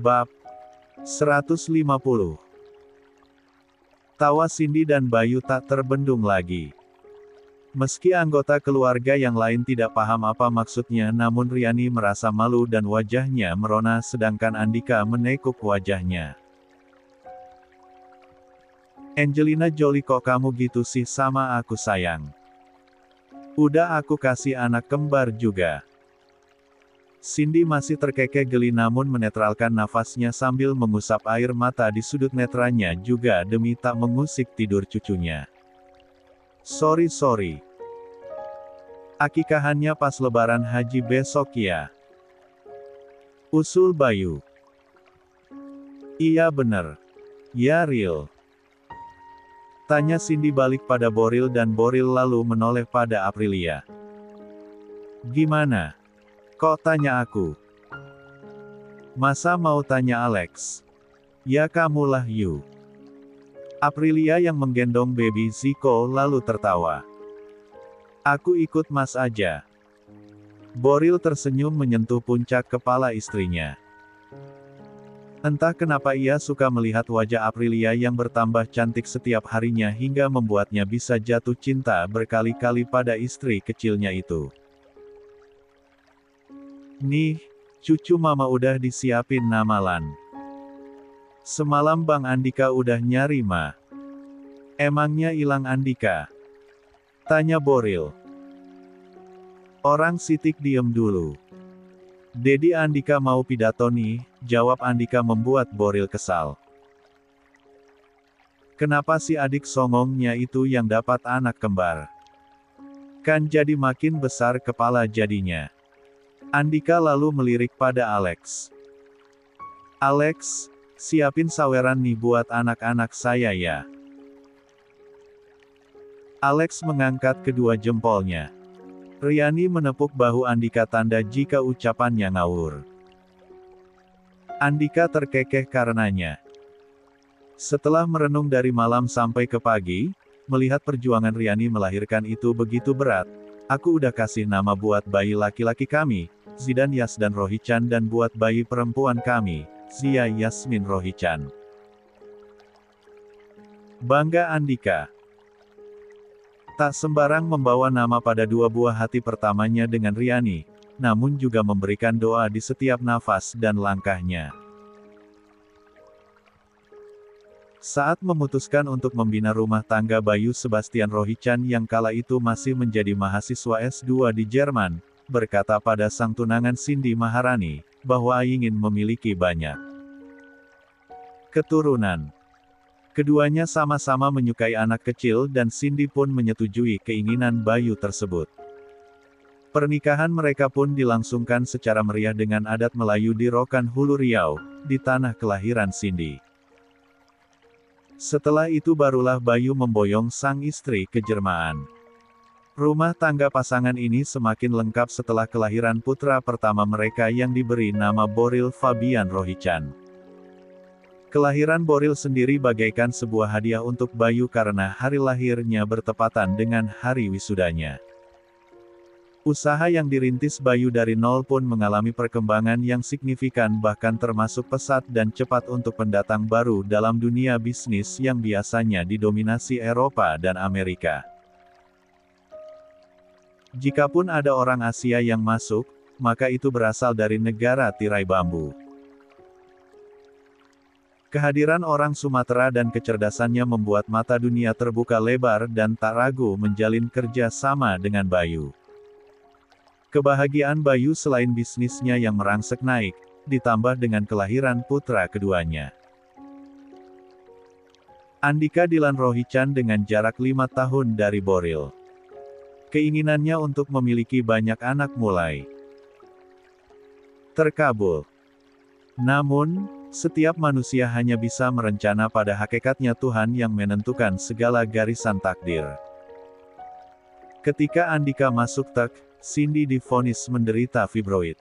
Bab 150. Tawa Cindy dan Bayu tak terbendung lagi. Meski anggota keluarga yang lain tidak paham apa maksudnya, namun Riani merasa malu dan wajahnya merona sedangkan Andika menekuk wajahnya. Angelina Jolie, kok kamu gitu sih sama aku sayang? Udah aku kasih anak kembar juga. Cindy masih terkekeh geli namun menetralkan nafasnya sambil mengusap air mata di sudut netranya juga demi tak mengusik tidur cucunya. Sorry. Akikahannya pas lebaran haji besok ya. Usul Bayu. Iya bener. Ya real. Tanya Cindy balik pada Boril dan Boril lalu menoleh pada Aprilia. Gimana? Kok tanya aku? Masa mau tanya Alex? Ya kamulah Yu. Aprilia yang menggendong baby Ziko lalu tertawa. Aku ikut Mas aja. Boril tersenyum menyentuh puncak kepala istrinya. Entah kenapa ia suka melihat wajah Aprilia yang bertambah cantik setiap harinya hingga membuatnya bisa jatuh cinta berkali-kali pada istri kecilnya itu. Nih, cucu mama udah disiapin nama Lan. Semalam Bang Andika udah nyari ma. Emangnya ilang Andika? Tanya Boril. Orang sitik diem dulu. Dedi Andika mau pidato nih, jawab Andika membuat Boril kesal. Kenapa si adik songongnya itu yang dapat anak kembar? Kan jadi makin besar kepala jadinya. Andika lalu melirik pada Alex. Alex, siapin saweran nih buat anak-anak saya ya. Alex mengangkat kedua jempolnya. Riani menepuk bahu Andika tanda jika ucapannya ngawur. Andika terkekeh karenanya. Setelah merenung dari malam sampai ke pagi, melihat perjuangan Riani melahirkan itu begitu berat, aku udah kasih nama buat bayi laki-laki kami, Zidan Yasdan Rohichan, dan buat bayi perempuan kami, Zia Yasmin Rohichan. Bangga Andika. Tak sembarang membawa nama pada dua buah hati pertamanya dengan Riani, namun juga memberikan doa di setiap nafas dan langkahnya. Saat memutuskan untuk membina rumah tangga Bayu Sebastian Rohichan yang kala itu masih menjadi mahasiswa S2 di Jerman, berkata pada sang tunangan Cindy Maharani, bahwa ingin memiliki banyak keturunan. Keduanya sama-sama menyukai anak kecil dan Cindy pun menyetujui keinginan Bayu tersebut. Pernikahan mereka pun dilangsungkan secara meriah dengan adat Melayu di Rokan Hulu Riau, di tanah kelahiran Cindy. Setelah itu barulah Bayu memboyong sang istri ke Jerman. Rumah tangga pasangan ini semakin lengkap setelah kelahiran putra pertama mereka yang diberi nama Boril Fabian Rohichan. Kelahiran Boril sendiri bagaikan sebuah hadiah untuk Bayu karena hari lahirnya bertepatan dengan hari wisudanya. Usaha yang dirintis Bayu dari nol pun mengalami perkembangan yang signifikan bahkan termasuk pesat dan cepat untuk pendatang baru dalam dunia bisnis yang biasanya didominasi Eropa dan Amerika. Jikapun ada orang Asia yang masuk, maka itu berasal dari negara tirai bambu. Kehadiran orang Sumatera dan kecerdasannya membuat mata dunia terbuka lebar dan tak ragu menjalin kerja sama dengan Bayu. Kebahagiaan Bayu selain bisnisnya yang merangsek naik, ditambah dengan kelahiran putra keduanya. Andika Dilan Rohichan dengan jarak 5 tahun dari Boril. Keinginannya untuk memiliki banyak anak mulai terkabul. Namun, setiap manusia hanya bisa merencana, pada hakikatnya Tuhan yang menentukan segala garisan takdir. Ketika Andika masuk TK, Cindy divonis menderita fibroid.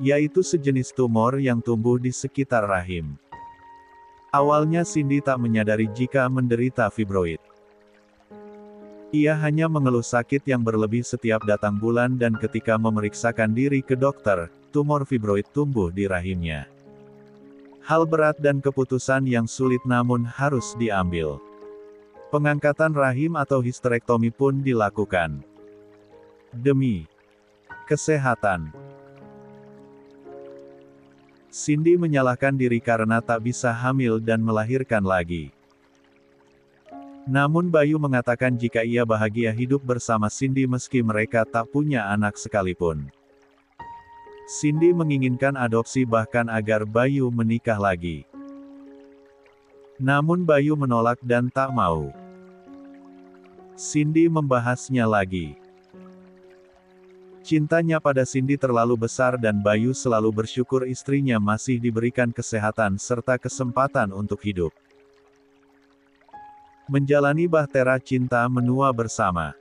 Yaitu sejenis tumor yang tumbuh di sekitar rahim. Awalnya Cindy tak menyadari jika menderita fibroid. Ia hanya mengeluh sakit yang berlebih setiap datang bulan dan ketika memeriksakan diri ke dokter, tumor fibroid tumbuh di rahimnya. Hal berat dan keputusan yang sulit namun harus diambil. Pengangkatan rahim atau histerektomi pun dilakukan. Demi kesehatan. Cindy menyalahkan diri karena tak bisa hamil dan melahirkan lagi. Namun Bayu mengatakan jika ia bahagia hidup bersama Cindy meski mereka tak punya anak sekalipun. Cindy menginginkan adopsi bahkan agar Bayu menikah lagi. Namun Bayu menolak dan tak mau. Cindy membahasnya lagi. Cintanya pada Cindy terlalu besar dan Bayu selalu bersyukur istrinya masih diberikan kesehatan serta kesempatan untuk hidup. Menjalani bahtera cinta menua bersama.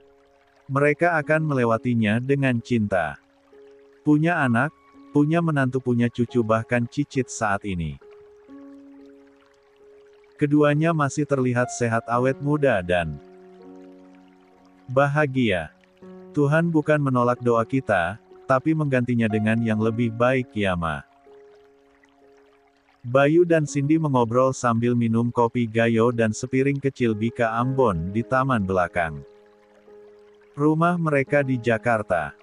Mereka akan melewatinya dengan cinta. Punya anak, punya menantu, punya cucu, bahkan cicit saat ini. Keduanya masih terlihat sehat, awet muda dan bahagia. Tuhan bukan menolak doa kita, tapi menggantinya dengan yang lebih baik, ya Ma. Bayu dan Cindy mengobrol sambil minum kopi gayo dan sepiring kecil bika Ambon di taman belakang rumah mereka di Jakarta.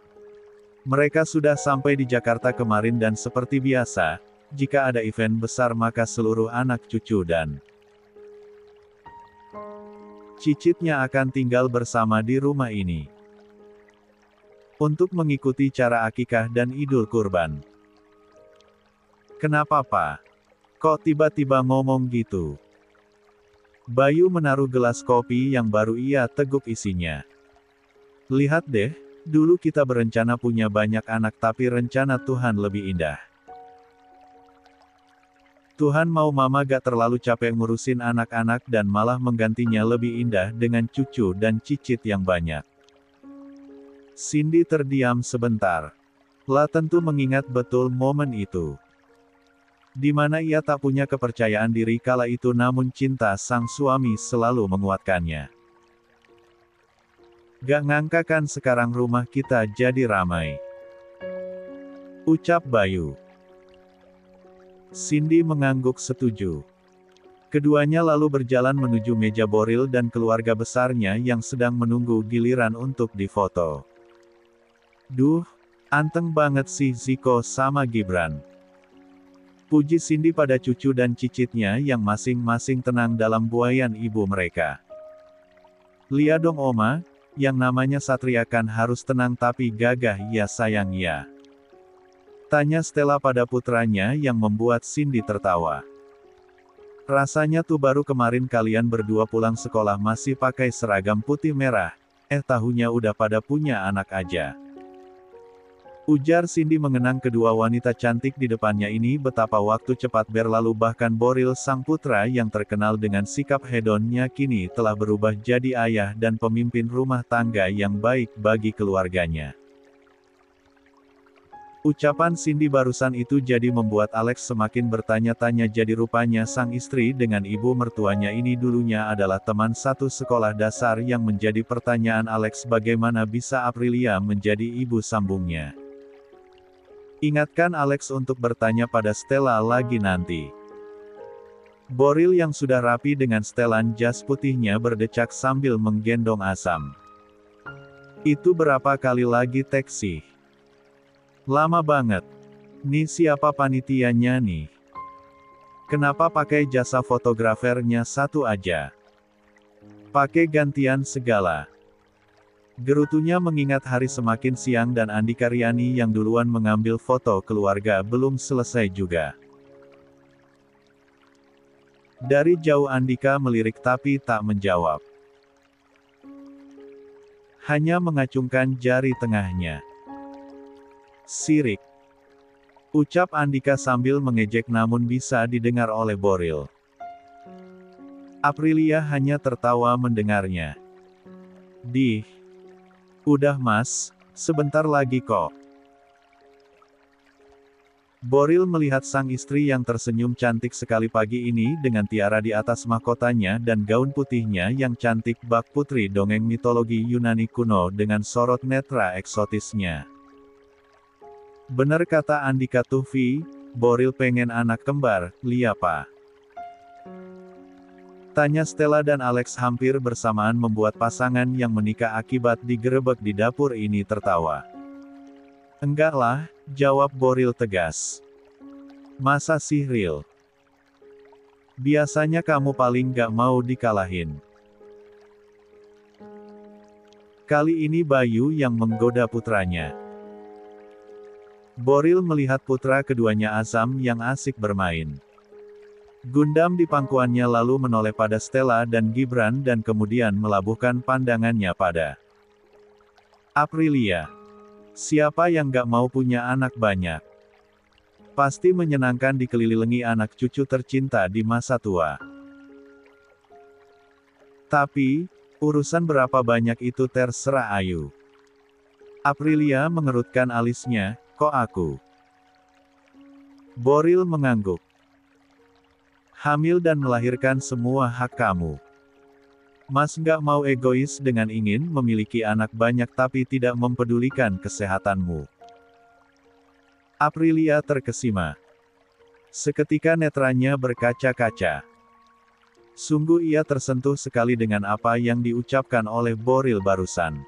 Mereka sudah sampai di Jakarta kemarin dan seperti biasa, jika ada event besar maka seluruh anak cucu dan cicitnya akan tinggal bersama di rumah ini. Untuk mengikuti cara akikah dan Idul Kurban. Kenapa Pak? Kok tiba-tiba ngomong gitu? Bayu menaruh gelas kopi yang baru ia teguk isinya. Lihat deh, dulu kita berencana punya banyak anak tapi rencana Tuhan lebih indah. Tuhan mau Mama gak terlalu capek ngurusin anak-anak dan malah menggantinya lebih indah dengan cucu dan cicit yang banyak. Cindy terdiam sebentar. Lah tentu mengingat betul momen itu. Di mana ia tak punya kepercayaan diri kala itu namun cinta sang suami selalu menguatkannya. Gak ngangka kan sekarang rumah kita jadi ramai. Ucap Bayu. Cindy mengangguk setuju. Keduanya lalu berjalan menuju meja boril dan keluarga besarnya yang sedang menunggu giliran untuk difoto. Duh, anteng banget sih Ziko sama Gibran. Puji Cindy pada cucu dan cicitnya yang masing-masing tenang dalam buayan ibu mereka. Lihat dong Oma, yang namanya Satria kan harus tenang tapi gagah ya sayang ya. Tanya Stella pada putranya yang membuat Cindy tertawa. Rasanya tuh baru kemarin kalian berdua pulang sekolah masih pakai seragam putih merah, tahunya udah pada punya anak aja. Ujar Cindy mengenang kedua wanita cantik di depannya ini betapa waktu cepat berlalu bahkan Boril sang putra yang terkenal dengan sikap hedonnya kini telah berubah jadi ayah dan pemimpin rumah tangga yang baik bagi keluarganya. Ucapan Cindy barusan itu jadi membuat Alex semakin bertanya-tanya jadi rupanya sang istri dengan ibu mertuanya ini dulunya adalah teman satu sekolah dasar yang menjadi pertanyaan Alex bagaimana bisa Aprilia menjadi ibu sambungnya. Ingatkan Alex untuk bertanya pada Stella lagi nanti. Boril yang sudah rapi dengan setelan jas putihnya berdecak sambil menggendong Asam. Itu berapa kali lagi teksi? Lama banget. Nih siapa panitianya nih? Kenapa pakai jasa fotografernya satu aja? Pakai gantian segala. Gerutunya mengingat hari semakin siang dan Andika Riani yang duluan mengambil foto keluarga belum selesai juga. Dari jauh Andika melirik tapi tak menjawab. Hanya mengacungkan jari tengahnya. Sirik. Ucap Andika sambil mengejek namun bisa didengar oleh Boril. Aprilia hanya tertawa mendengarnya. Udah mas, sebentar lagi kok. Boril melihat sang istri yang tersenyum cantik sekali pagi ini dengan tiara di atas mahkotanya dan gaun putihnya yang cantik bak putri dongeng mitologi Yunani kuno dengan sorot netra eksotisnya. Bener kata Andika Tuhfi, Boril pengen anak kembar, liapa? Tanya Stella dan Alex hampir bersamaan membuat pasangan yang menikah akibat digerebek di dapur ini tertawa. Enggak lah, jawab Boril tegas. Masa sih real? Biasanya kamu paling gak mau dikalahin. Kali ini Bayu yang menggoda putranya. Boril melihat putra keduanya Azam yang asik bermain. Gundam di pangkuannya lalu menoleh pada Stella dan Gibran dan kemudian melabuhkan pandangannya pada Aprilia. Siapa yang gak mau punya anak banyak? Pasti menyenangkan dikelilingi anak cucu tercinta di masa tua. Tapi, urusan berapa banyak itu terserah Ayu. Aprilia mengerutkan alisnya, kok aku? Boril mengangguk. Hamil dan melahirkan semua hak kamu. Mas nggak mau egois dengan ingin memiliki anak banyak tapi tidak mempedulikan kesehatanmu. Aprilia terkesima. Seketika netranya berkaca-kaca. Sungguh ia tersentuh sekali dengan apa yang diucapkan oleh Boril barusan.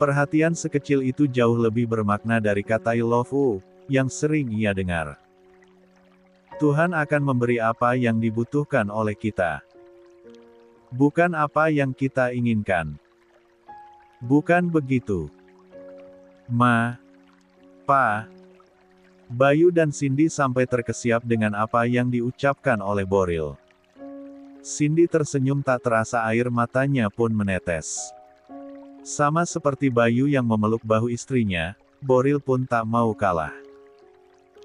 Perhatian sekecil itu jauh lebih bermakna dari kata I love you, yang sering ia dengar. Tuhan akan memberi apa yang dibutuhkan oleh kita. Bukan apa yang kita inginkan. Bukan begitu. Ma. Pa. Bayu dan Cindy sampai terkesiap dengan apa yang diucapkan oleh Boril. Cindy tersenyum tak terasa air matanya pun menetes. Sama seperti Bayu yang memeluk bahu istrinya, Boril pun tak mau kalah.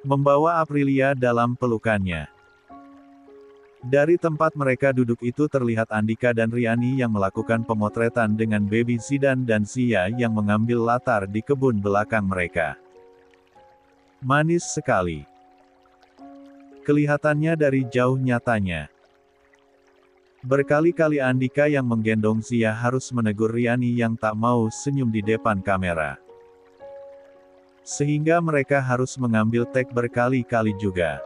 Membawa Aprilia dalam pelukannya. Dari tempat mereka duduk itu terlihat Andika dan Riani yang melakukan pemotretan dengan baby Zidan dan Zia yang mengambil latar di kebun belakang mereka. Manis sekali. Kelihatannya dari jauh nyatanya. Berkali-kali Andika yang menggendong Zia harus menegur Riani yang tak mau senyum di depan kamera. Sehingga mereka harus mengambil take berkali-kali juga.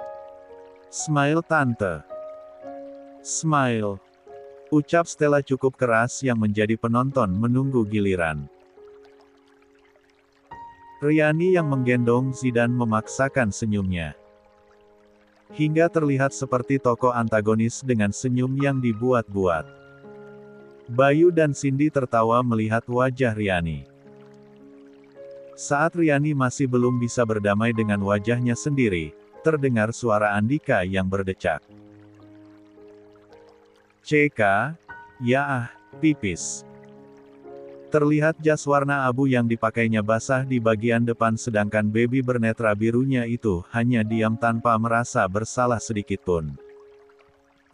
Smile tante. Smile. Ucap Stella cukup keras yang menjadi penonton menunggu giliran. Riani yang menggendong Zidan memaksakan senyumnya. Hingga terlihat seperti tokoh antagonis dengan senyum yang dibuat-buat. Bayu dan Cindy tertawa melihat wajah Riani. Saat Riani masih belum bisa berdamai dengan wajahnya sendiri, terdengar suara Andika yang berdecak. CK, ya pipis. Terlihat jas warna abu yang dipakainya basah di bagian depan sedangkan baby bernetra birunya itu hanya diam tanpa merasa bersalah sedikitpun.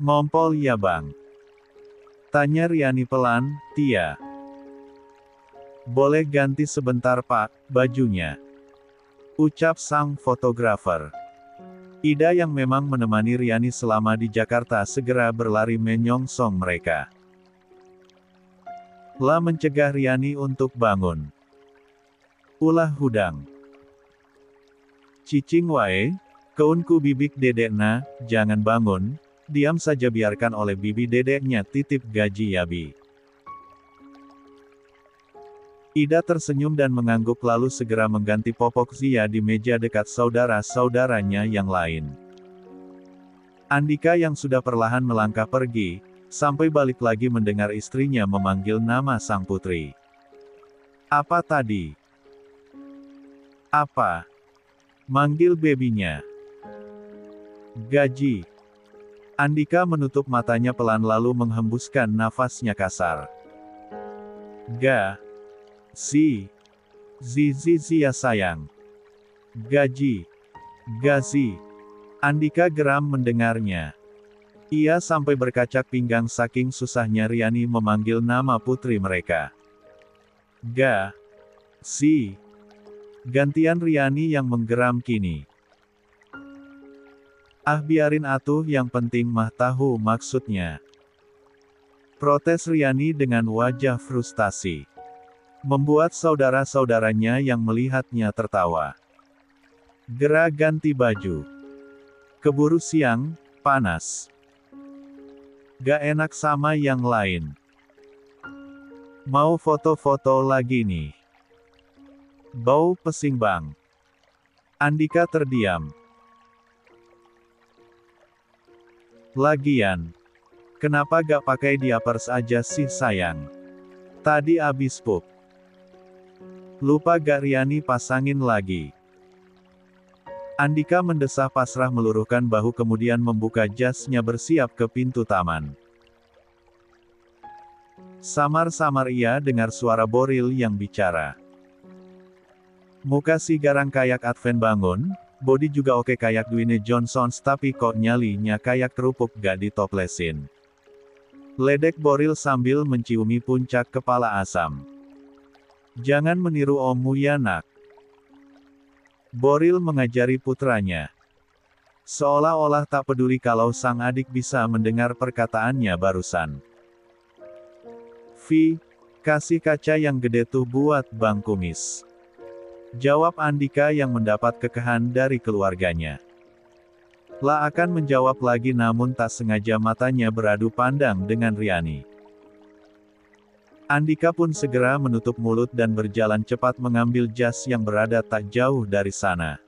Ngompol ya bang? Tanya Riani pelan, Tia. Boleh ganti sebentar pak, bajunya. Ucap sang fotografer. Ida yang memang menemani Riani selama di Jakarta segera berlari menyongsong mereka. La mencegah Riani untuk bangun. Ulah hudang. Cicing wae, keunku bibik dedekna, jangan bangun, diam saja biarkan oleh bibi dedeknya titip gaji yabi. Ida tersenyum dan mengangguk lalu segera mengganti popok Zia di meja dekat saudara-saudaranya yang lain. Andika yang sudah perlahan melangkah pergi, sampai balik lagi mendengar istrinya memanggil nama sang putri. Apa tadi? Apa? Manggil bebinya. Gaji. Andika menutup matanya pelan lalu menghembuskan nafasnya kasar. Zizi ya sayang. Gaji. Gazi. Andika geram mendengarnya. Ia sampai berkacak pinggang saking susahnya Riani memanggil nama putri mereka. Gantian Riani yang menggeram kini. Ah biarin atuh yang penting mah tahu maksudnya. Protes Riani dengan wajah frustasi. Membuat saudara-saudaranya yang melihatnya tertawa. Gera ganti baju. Keburu siang, panas. Gak enak sama yang lain. Mau foto-foto lagi nih. Bau pesing bang. Andika terdiam. Lagian, kenapa gak pakai diapers aja sih sayang? Tadi abis pup. Lupa gak Riani pasangin lagi. Andika mendesah pasrah meluruhkan bahu kemudian membuka jasnya bersiap ke pintu taman. Samar-samar ia dengar suara Boril yang bicara. Muka si garang kayak Advent bangun, body juga oke kayak Dwayne Johnson tapi kok nyalinya kayak kerupuk gak ditoplesin. Ledek Boril sambil menciumi puncak kepala Azam. Jangan meniru ommu ya nak. Boril mengajari putranya. Seolah-olah tak peduli kalau sang adik bisa mendengar perkataannya barusan. Vi, kasih kaca yang gede tuh buat Bang Kumis. Jawab Andika yang mendapat kekehan dari keluarganya. La akan menjawab lagi namun tak sengaja matanya beradu pandang dengan Riani. Andika pun segera menutup mulut dan berjalan cepat mengambil jas yang berada tak jauh dari sana.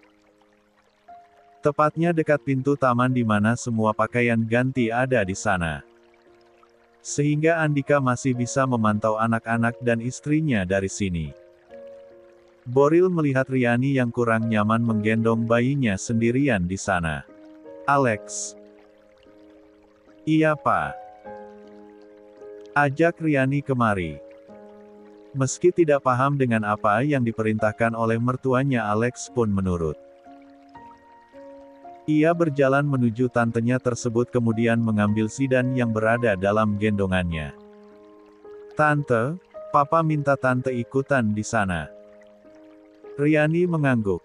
Tepatnya dekat pintu taman di mana semua pakaian ganti ada di sana. Sehingga Andika masih bisa memantau anak-anak dan istrinya dari sini. Boril melihat Riani yang kurang nyaman menggendong bayinya sendirian di sana. Alex. Iya Pak. Ajak Riani kemari. Meski tidak paham dengan apa yang diperintahkan oleh mertuanya, Alex pun menurut. Ia berjalan menuju tantenya tersebut kemudian mengambil Zidan yang berada dalam gendongannya. Tante, Papa minta Tante ikutan di sana. Riani mengangguk.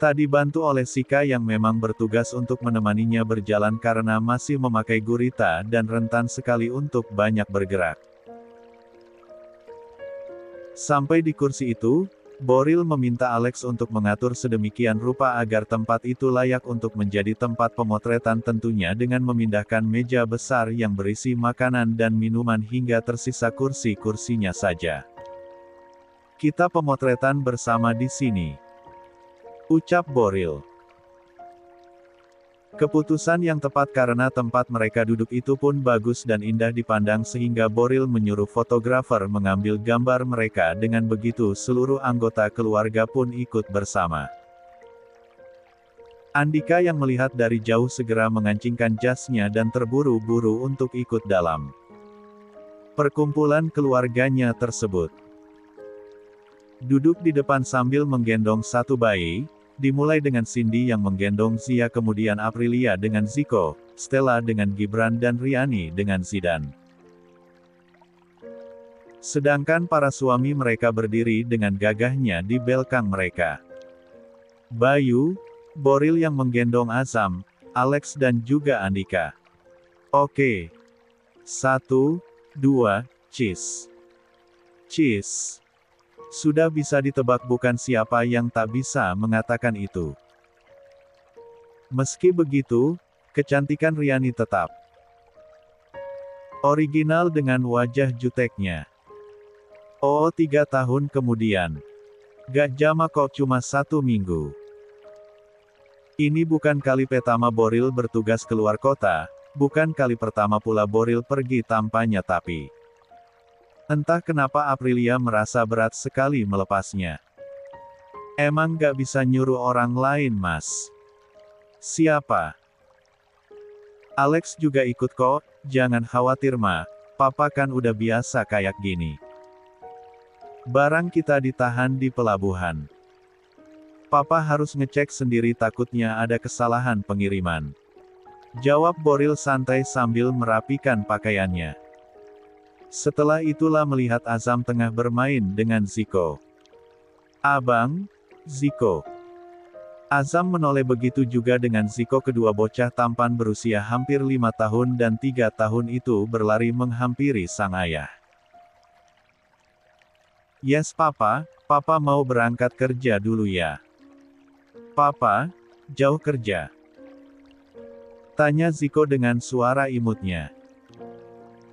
Tak dibantu oleh Sika yang memang bertugas untuk menemaninya berjalan karena masih memakai gurita dan rentan sekali untuk banyak bergerak. Sampai di kursi itu, Boril meminta Alex untuk mengatur sedemikian rupa agar tempat itu layak untuk menjadi tempat pemotretan tentunya dengan memindahkan meja besar yang berisi makanan dan minuman hingga tersisa kursi-kursinya saja. Kita pemotretan bersama di sini. Ucap Boril. Keputusan yang tepat karena tempat mereka duduk itu pun bagus dan indah dipandang sehingga Boril menyuruh fotografer mengambil gambar mereka dengan begitu seluruh anggota keluarga pun ikut bersama. Andika yang melihat dari jauh segera mengancingkan jasnya dan terburu-buru untuk ikut dalam perkumpulan keluarganya tersebut. Duduk di depan sambil menggendong satu bayi, dimulai dengan Cindy yang menggendong Zia kemudian Aprilia dengan Ziko, Stella dengan Gibran dan Riani dengan Zidan. Sedangkan para suami mereka berdiri dengan gagahnya di belakang mereka. Bayu, Boril yang menggendong Azam, Alex dan juga Andika. Oke. 1, 2, cheese. Cheese. Sudah bisa ditebak bukan siapa yang tak bisa mengatakan itu. Meski begitu, kecantikan Riani tetap original dengan wajah juteknya. Oh 3 tahun kemudian. Gak jama kok cuma 1 minggu. Ini bukan kali pertama Boril bertugas keluar kota, bukan kali pertama pula Boril pergi tanpanya tapi entah kenapa Aprilia merasa berat sekali melepasnya. Emang gak bisa nyuruh orang lain mas? Siapa? Alex juga ikut kok, jangan khawatir ma, papa kan udah biasa kayak gini. Barang kita ditahan di pelabuhan. Papa harus ngecek sendiri takutnya ada kesalahan pengiriman. Jawab Boril santai sambil merapikan pakaiannya. Setelah itulah melihat Azam tengah bermain dengan Ziko. Abang, Ziko. Azam menoleh begitu juga dengan Ziko kedua bocah tampan berusia hampir 5 tahun dan 3 tahun itu berlari menghampiri sang ayah. Yes papa, papa mau berangkat kerja dulu ya. Papa, jauh kerja? Tanya Ziko dengan suara imutnya.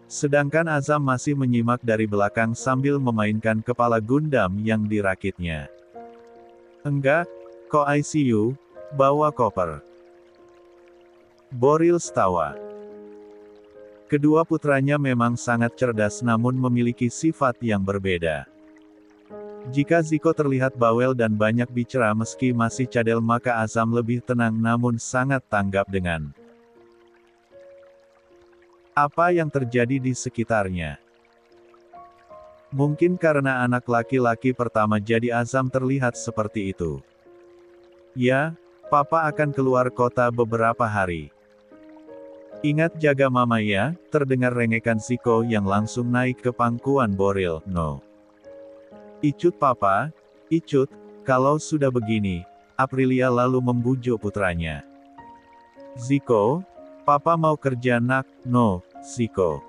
Sedangkan Azam masih menyimak dari belakang sambil memainkan kepala Gundam yang dirakitnya. Enggak, kok ICU, bawa koper. Boril tawa. Kedua putranya memang sangat cerdas namun memiliki sifat yang berbeda. Jika Ziko terlihat bawel dan banyak bicara meski masih cadel maka Azam lebih tenang namun sangat tanggap dengan apa yang terjadi di sekitarnya. Mungkin karena anak laki-laki pertama jadi Azam terlihat seperti itu. Ya, Papa akan keluar kota beberapa hari. Ingat jaga mama ya, terdengar rengekan Ziko yang langsung naik ke pangkuan Boril. No. Icut Papa, Icut, kalau sudah begini, Aprilia lalu membujuk putranya. Ziko, Papa mau kerja nak, no, Ziko.